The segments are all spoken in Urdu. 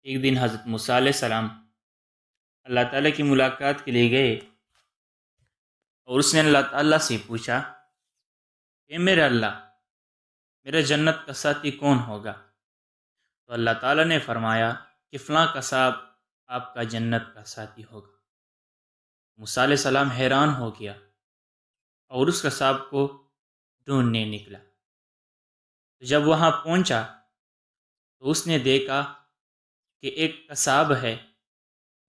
ایک دن حضرت موسیٰ علیہ السلام اللہ تعالیٰ کی ملاقات کے لیے گئے اور اس نے اللہ تعالیٰ سے پوچھا کہ میرے اللہ، میرا جنت کا ساتھی کون ہوگا؟ تو اللہ تعالیٰ نے فرمایا کہ فلاں قصاب آپ کا جنت کا ساتھی ہوگا۔ موسیٰ علیہ السلام حیران ہو گیا اور اس قصاب کو ڈھونڈنے نکلا۔ جب وہاں پہنچا تو اس نے دیکھا کہ ایک قصاب ہے،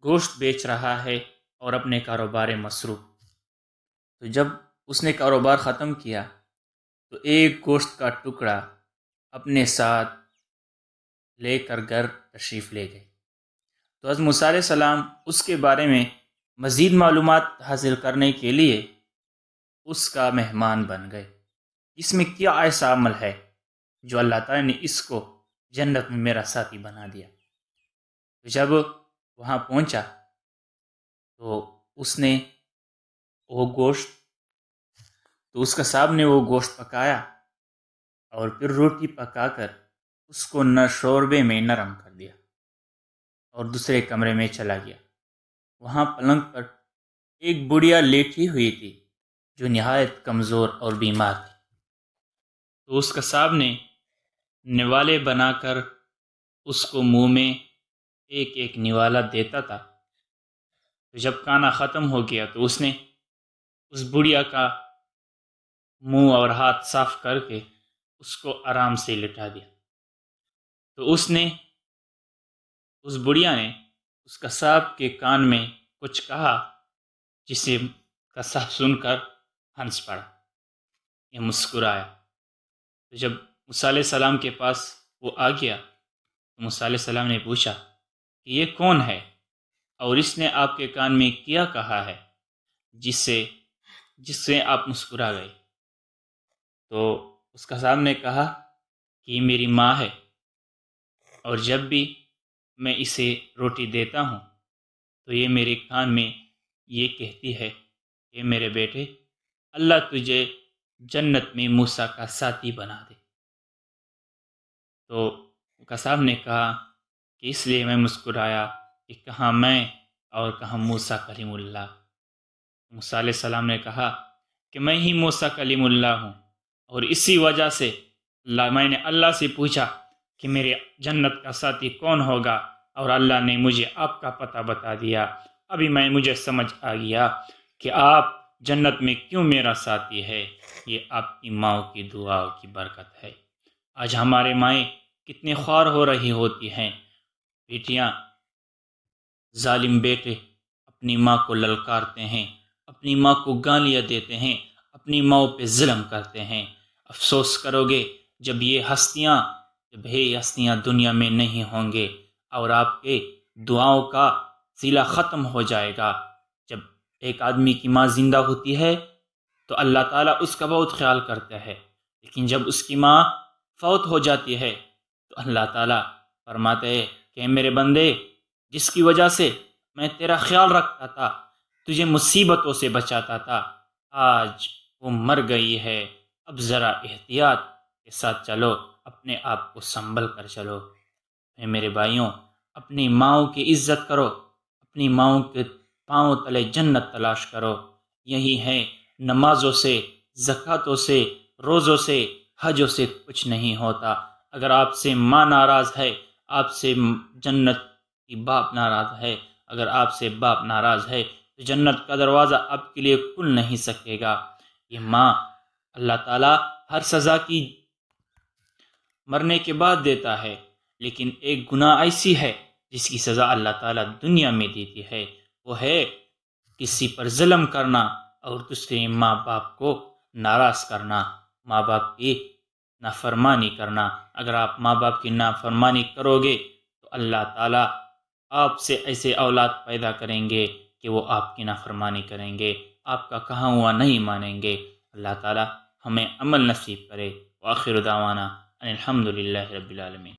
گوشت بیچ رہا ہے اور اپنے کاروبار مصروف۔ تو جب اس نے کاروبار ختم کیا تو ایک گوشت کا ٹکڑا اپنے ساتھ لے کر گھر تشریف لے گئے۔ تو حضرت موسیٰ علیہ السلام اس کے بارے میں مزید معلومات حاصل کرنے کے لیے اس کا مہمان بن گئے۔ اس میں کیا ایسا عمل ہے جو اللہ تعالیٰ نے اس کو جنت میں میرا ساتھی بنا دیا؟ جب وہاں پہنچا تو اس نے وہ گوشت تو اس قصاب نے وہ گوشت پکایا اور پھر روٹی پکا کر اس کو شوربے میں نرم کر دیا اور دوسرے کمرے میں چلا گیا۔ وہاں پلنگ پر ایک بڑھیا لیٹی ہوئی تھی جو نہایت کمزور اور بیمار تھی۔ تو اس قصاب نے نوالے بنا کر اس کو منہ میں ایک ایک نوالا دیتا تھا۔ تو جب کھانا ختم ہو گیا تو اس نے اس بڑھیا کا منہ اور ہاتھ صاف کر کے اس کو آرام سے لٹا دیا۔ تو اس بڑھیا نے اس قصاب کے کان میں کچھ کہا جسے قصاب سن کر ہنس پڑا یا مسکرایا۔ تو جب موسیٰ علیہ السلام کے پاس وہ آ گیا تو موسیٰ علیہ السلام نے پوچھا کہ یہ کون ہے اور اس نے آپ کے کان میں کیا کہا ہے جس سے آپ مسکرا گئے؟ تو اس قصاب نے کہا کہ یہ میری ماں ہے اور جب بھی میں اسے روٹی دیتا ہوں تو یہ میرے کان میں یہ کہتی ہے کہ میرے بیٹے، اللہ تجھے جنت میں موسیٰ کا ساتھی بنا دے۔ تو قصاب نے کہا کہ اس لیے میں مسکرایا کہ کہاں میں اور کہاں موسیٰ کلیم اللہ۔ موسیٰ علیہ السلام نے کہا کہ میں ہی موسیٰ کلیم اللہ ہوں، اور اسی وجہ سے میں نے اللہ سے پوچھا کہ میرے جنت کا ساتھی کون ہوگا، اور اللہ نے مجھے آپ کا پتہ بتا دیا۔ ابھی مجھے سمجھ آ گیا کہ آپ جنت میں کیوں میرا ساتھی ہے۔ یہ آپ کی ماں کی دعاؤں کی برکت ہے۔ آج ہمارے مائیں کتنے خوار ہو رہی ہوتی ہیں، بیٹیاں، ظالم بیٹے اپنی ماں کو للکارتے ہیں، اپنی ماں کو گالیاں دیتے ہیں، اپنی ماں پہ ظلم کرتے ہیں۔ افسوس کرو گے جب یہ ہستیاں دنیا میں نہیں ہوں گے اور آپ کے دعاؤں کا صلہ ختم ہو جائے گا۔ جب ایک آدمی کی ماں زندہ ہوتی ہے تو اللہ تعالیٰ اس کا بہت خیال کرتا ہے، لیکن جب اس کی ماں فوت ہو جاتی ہے تو اللہ تعالیٰ فرماتے ہیں کہ میرے بندے، جس کی وجہ سے میں تیرا خیال رکھتا تھا، تجھے مصیبتوں سے بچاتا تھا، آج وہ مر گئی ہے، اب ذرا احتیاط کے ساتھ چلو، اپنے آپ کو سنبھل کر چلو۔ اے میرے بھائیوں، اپنی ماؤں کی عزت کرو، اپنی ماؤں کے پاؤں تلے جنت تلاش کرو۔ یہی ہے، نمازوں سے، زکوٰۃوں سے، روزوں سے، حجوں سے کچھ نہیں ہوتا۔ اگر آپ سے ماں ناراض ہے، آپ سے جنت کی باپ ناراض ہے، اگر آپ سے باپ ناراض ہے تو جنت کا دروازہ آپ کے لیے کھل نہیں سکے گا۔ یہ ماں اللہ تعالیٰ ہر سزا کی مرنے کے بعد دیتا ہے، لیکن ایک گناہ ایسی ہے جس کی سزا اللہ تعالیٰ دنیا میں دیتی ہے، وہ ہے کسی پر ظلم کرنا اور دوسرے ماں باپ کو ناراض کرنا، ماں باپ کی نافرمانی کرنا۔ اگر آپ ماں باپ کی نافرمانی کرو گے تو اللہ تعالیٰ آپ سے ایسے اولاد پیدا کریں گے کہ وہ آپ کی نافرمانی کریں گے، آپ کا کہا ہوا نہیں مانیں گے۔ اللہ تعالیٰ ہمیں عمل نصیب کرے۔ وآخر دعوانا ان الحمد للہ رب العالمین۔